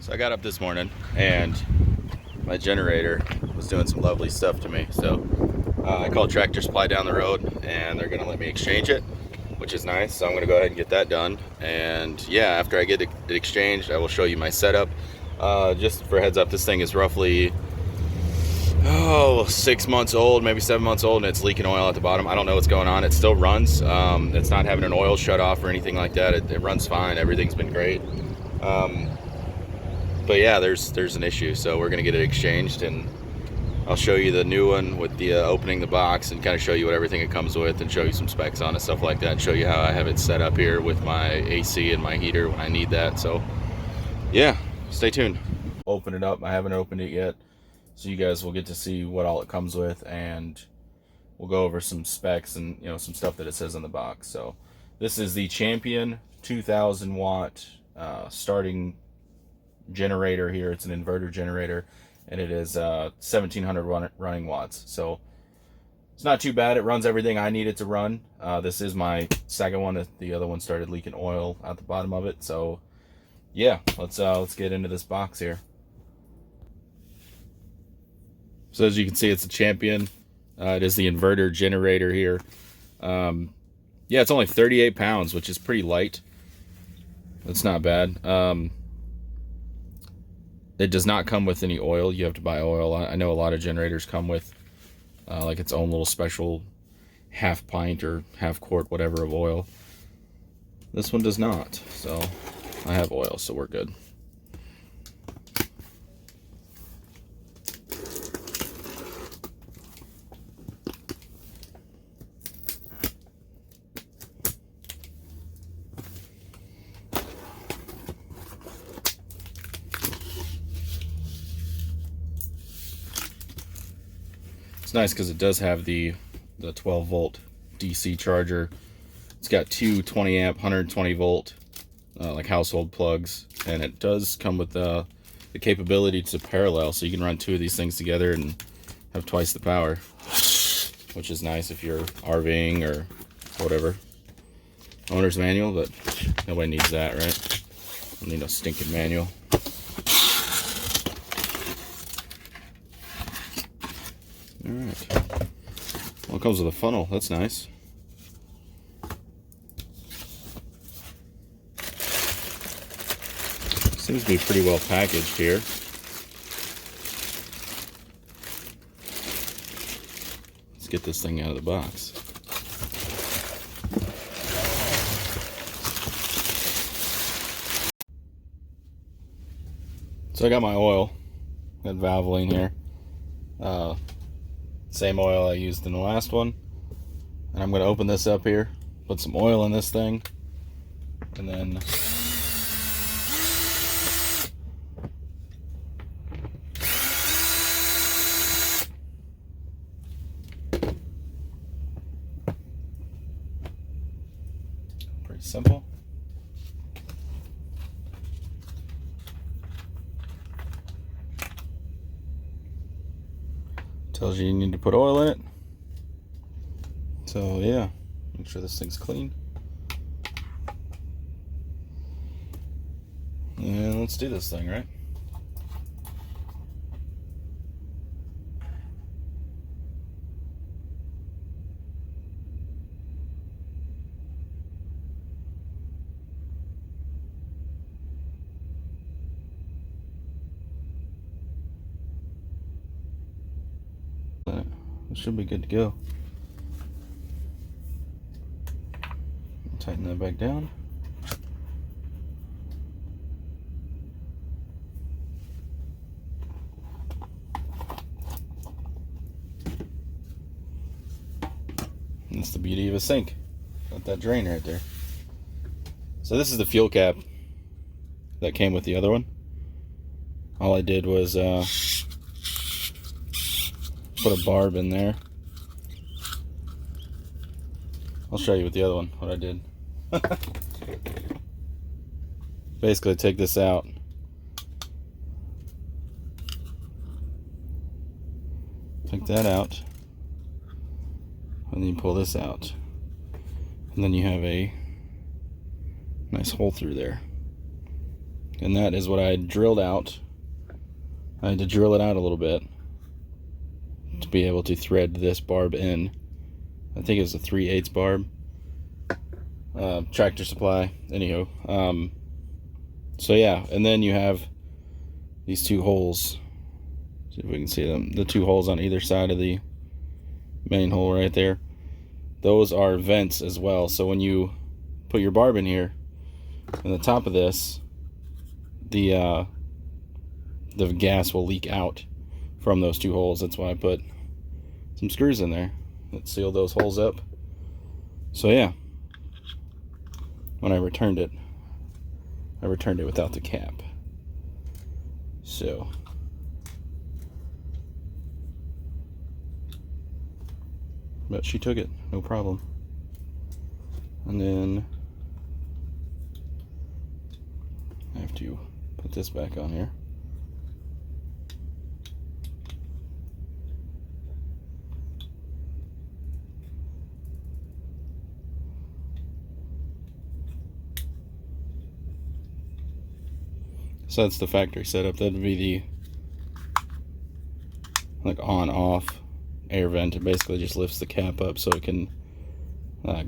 So I got up this morning and my generator was doing some lovely stuff to me. So I called Tractor Supply down the road and they're gonna let me exchange it, which is nice. So I'm gonna go ahead and get that done. And yeah, after I get it exchanged, I will show you my setup. Just for a heads up, this thing is roughly 6 months old, maybe 7 months old, and it's leaking oil at the bottom. I don't know what's going on. It still runs. It's not having an oil shut off or anything like that. It runs fine. Everything's been great. But yeah, there's an issue, so we're gonna get it exchanged, and I'll show you the new one with the opening the box and kind of show you what everything it comes with, and show you some specs on it, stuff like that, and show you how I have it set up here with my AC and my heater when I need that. So yeah, stay tuned. Open it up. I haven't opened it yet, so you guys will get to see what all it comes with, and we'll go over some specs and some stuff that it says on the box. So this is the Champion 2000 watt starting generator here. It's an inverter generator, and it is 1700 running watts, so it's not too bad. It runs everything I need it to run. This is my second one. The other one started leaking oil at the bottom of it. So yeah, let's get into this box here. So as you can see, it's a Champion. It is the inverter generator here. Yeah, it's only 38 pounds, which is pretty light. That's not bad. It does not come with any oil. You have to buy oil. I know a lot of generators come with like its own little special half pint or half quart, whatever, of oil. This one does not. So I have oil, so we're good. It's nice because it does have the 12 volt DC charger. It's got two 20 amp 120 volt like household plugs, and it does come with the capability to parallel, so you can run two of these things together and have twice the power, which is nice if you're RVing or whatever. Owner's manual, but nobody needs that, right? Don't need no stinking manual. Alright. Well, it comes with a funnel. That's nice. Seems to be pretty well packaged here. Let's get this thing out of the box. So I got my oil. Got Valvoline here. Same oil I used in the last one. And I'm going to open this up here, put some oil in this thing, and then pretty simple. Tells you need to put oil in it. So yeah, make sure this thing's clean. And let's do this thing, right? It should be good to go. Tighten that back down. That's the beauty of a sink. Got that drain right there. So this is the fuel cap that came with the other one. All I did was put a barb in there. I'll show you with the other one what I did. Basically take this out, take that out, and then you pull this out, and then you have a nice hole through there. and that is what I drilled out. I had to drill it out a little bit to be able to thread this barb in. I think it was a 3/8 barb. Tractor Supply, anyhow. So yeah, and then you have these two holes. See if we can see them. The two holes on either side of the main hole right there. Those are vents as well. So when you put your barb in here, on the top of this, the gas will leak out from those two holes. That's why I put some screws in there that seal those holes up. So yeah, when I returned it without the cap. So but she took it, no problem. And then I have to put this back on here. So that's the factory setup. That would be the like on-off air vent. It basically just lifts the cap up so it can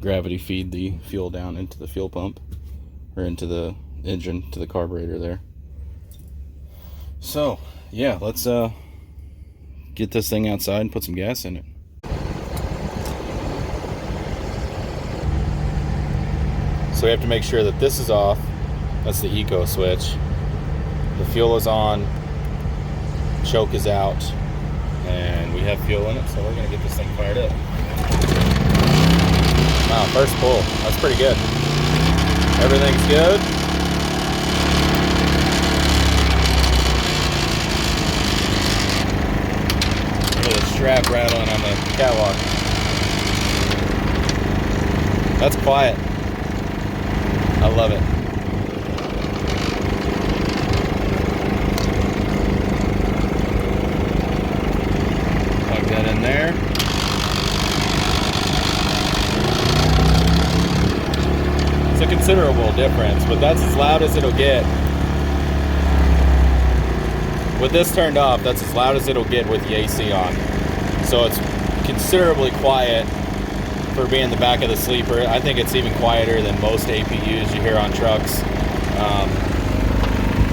gravity feed the fuel down into the fuel pump, or into the engine, to the carburetor there. So yeah, let's get this thing outside and put some gas in it. So we have to make sure that this is off. That's the eco switch. The fuel is on, choke is out, and we have fuel in it, so we're gonna get this thing fired up. Wow, first pull, that's pretty good. Everything's good. Look at the strap rattling on the catwalk. That's quiet. I love it. That in there. It's a considerable difference, but that's as loud as it'll get. With this turned off, that's as loud as it'll get with the AC on. So it's considerably quiet for being the back of the sleeper. I think it's even quieter than most APUs you hear on trucks.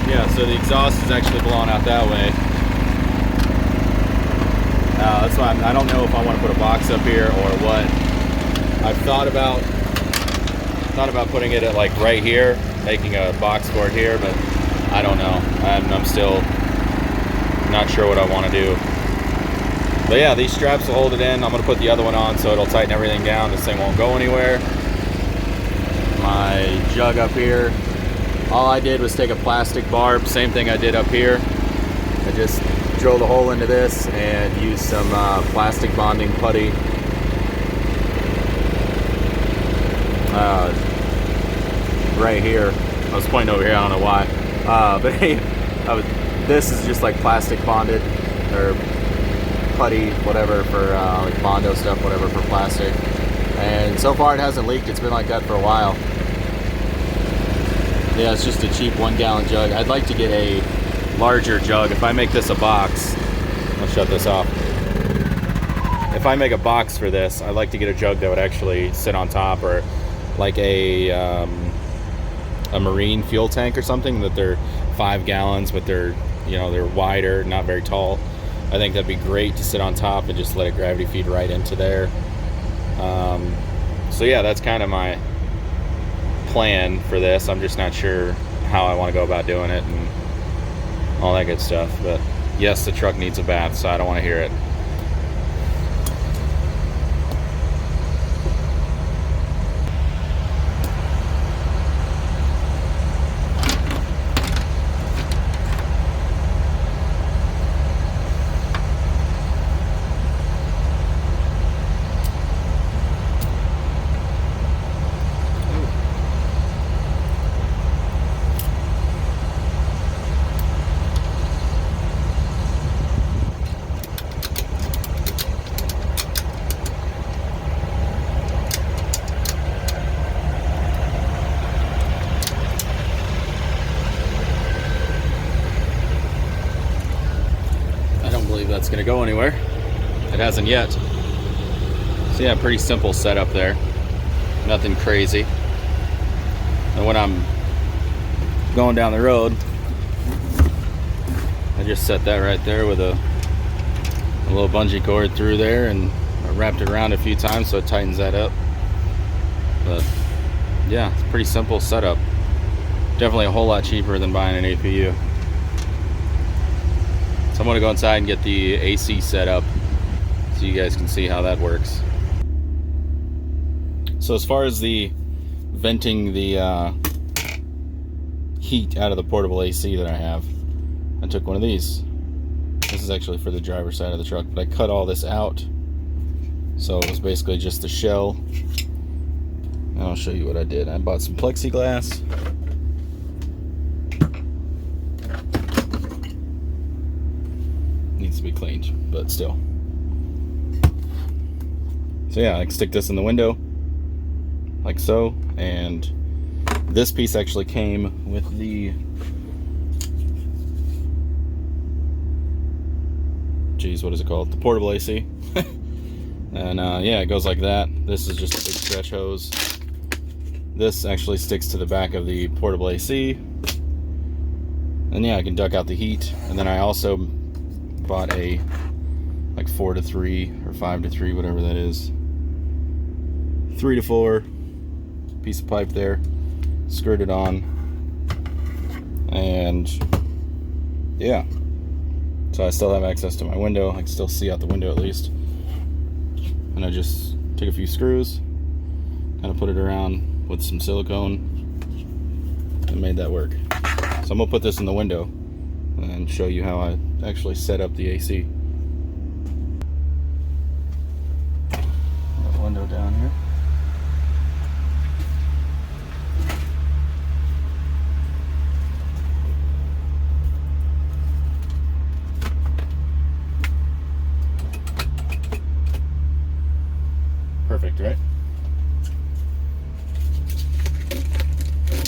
Yeah, so the exhaust is actually blowing out that way. That's why I don't know if I want to put a box up here or what. I've thought about putting it at like right here, making a box for it here, but I don't know. I'm still not sure what I want to do. But yeah, these straps will hold it in. I'm going to put the other one on so it'll tighten everything down. This thing won't go anywhere. My jug up here, all I did was take a plastic barb, same thing I did up here. I just drilled a hole into this and used some plastic bonding putty. Right here. I was pointing over here, I don't know why. But hey, this is just like plastic bonded, or putty, whatever, for like Bondo stuff, whatever, for plastic. And so far it hasn't leaked. It's been like that for a while. Yeah, it's just a cheap 1 gallon jug. I'd like to get a larger jug. If I make this a box, I'll shut this off. If I make a box for this, I'd like to get a jug that would actually sit on top, or like a marine fuel tank or something, that they're 5 gallons, but they're, you know, they're wider, not very tall. I think that'd be great to sit on top and just let it gravity feed right into there. So yeah, that's kind of my plan for this. I'm just not sure how I want to go about doing it and all that good stuff. But yes, the truck needs a bath, so I don't want to hear it. that's gonna go anywhere. It hasn't yet. So yeah, pretty simple setup there. Nothing crazy. And when I'm going down the road, I just set that right there with a little bungee cord through there, and I wrapped it around a few times so it tightens that up. But yeah, it's a pretty simple setup. Definitely a whole lot cheaper than buying an APU. So I'm gonna go inside and get the AC set up so you guys can see how that works. So as far as the venting the heat out of the portable AC that I have, I took one of these. This is actually for the driver's side of the truck, but I cut all this out. So it was basically just the shell. And I'll show you what I did. I bought some plexiglass. Needs to be cleaned, but still. So yeah, I can stick this in the window, like so. And this piece actually came with the, geez, what is it called? The portable AC. And yeah, it goes like that. This is just a big stretch hose. This actually sticks to the back of the portable AC. And yeah, I can duck out the heat. And then I also bought a like 4 to 3 or 5 to 3, whatever that is. 3 to 4 piece of pipe there, screwed it on, and yeah, so I still have access to my window. I can still see out the window at least. And I just took a few screws, kind of put it around with some silicone, and made that work. So I'm gonna put this in the window and show you how I actually set up the AC. Got the window down here. Perfect, right?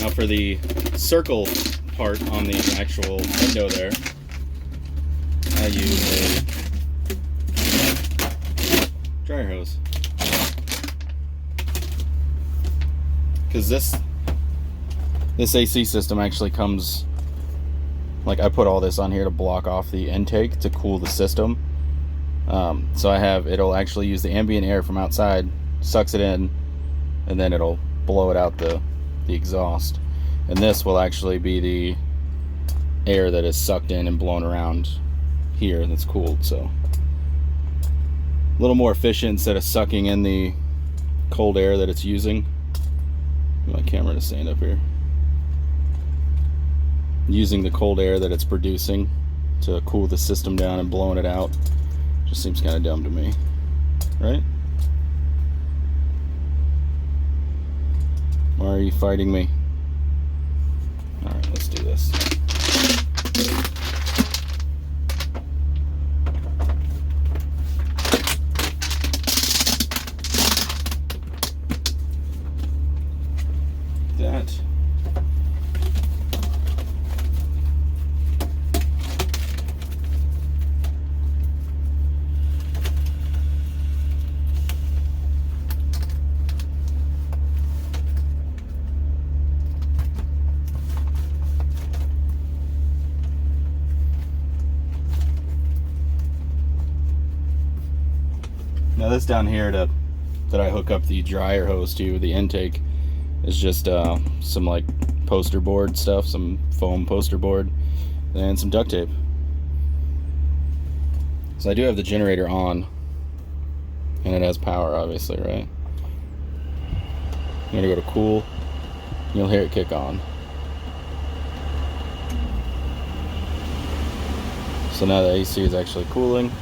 Now for the circle part on the actual window there, I use a dryer hose. Because this AC system actually comes, like, I put all this on here to block off the intake to cool the system. So I have, it'll actually use the ambient air from outside, sucks it in, and then it'll blow it out the exhaust. And this will actually be the air that is sucked in and blown around here that's cooled. So a little more efficient instead of sucking in the cold air that it's using. Get my camera to stand up here. Using the cold air that it's producing to cool the system down and blowing it out. Just seems kind of dumb to me, right? Why are you fighting me? Alright, let's do this. That. Now this down here that I hook up the dryer hose to, the intake, is just some like poster board stuff, some foam poster board, and some duct tape. So I do have the generator on, and it has power, obviously, right? I'm gonna go to cool, and you'll hear it kick on. So now the AC is actually cooling.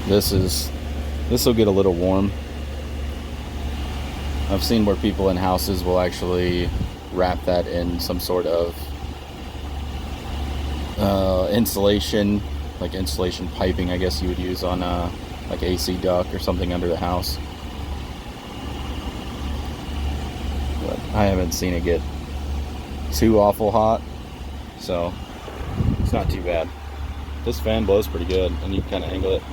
This will get a little warm. I've seen where people in houses will actually wrap that in some sort of insulation, like insulation piping, I guess you would use on like AC duct or something under the house. But I haven't seen it get too awful hot, so it's not too bad. this fan blows pretty good, and you can kind of angle it.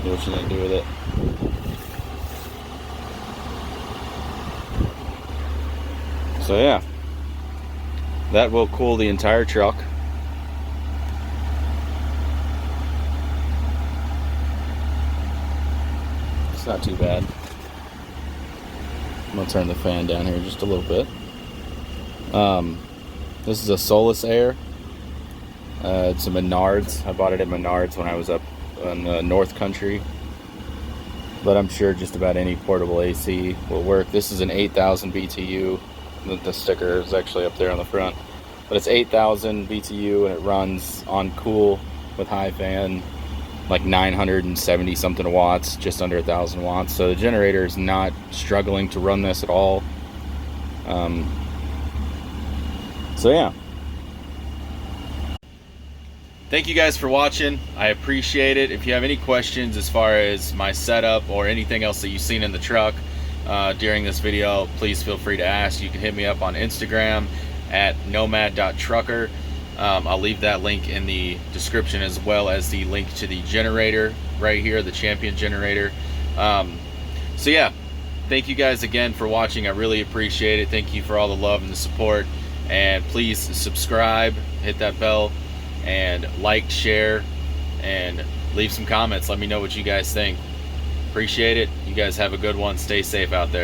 Do what you need to do with it. So yeah, that will cool the entire truck. It's not too bad. I'm gonna turn the fan down here just a little bit. This is a Solus Air. It's a Menards. I bought it at Menards when I was up in the North Country. But I'm sure just about any portable AC will work. This is an 8,000 BTU. The sticker is actually up there on the front. But it's 8,000 BTU and it runs on cool with high fan, like 970 something watts, just under 1,000 watts. So the generator is not struggling to run this at all. So yeah. Thank you guys for watching. I appreciate it. If you have any questions as far as my setup or anything else that you've seen in the truck during this video, please feel free to ask. You can hit me up on Instagram at Nomad.trucker. I'll leave that link in the description, as well as the link to the generator right here, the Champion generator. So yeah, thank you guys again for watching. I really appreciate it. Thank you for all the love and the support. And please subscribe, hit that bell, and like, share, and leave some comments. Let me know what you guys think. Appreciate it. You guys have a good one. Stay safe out there.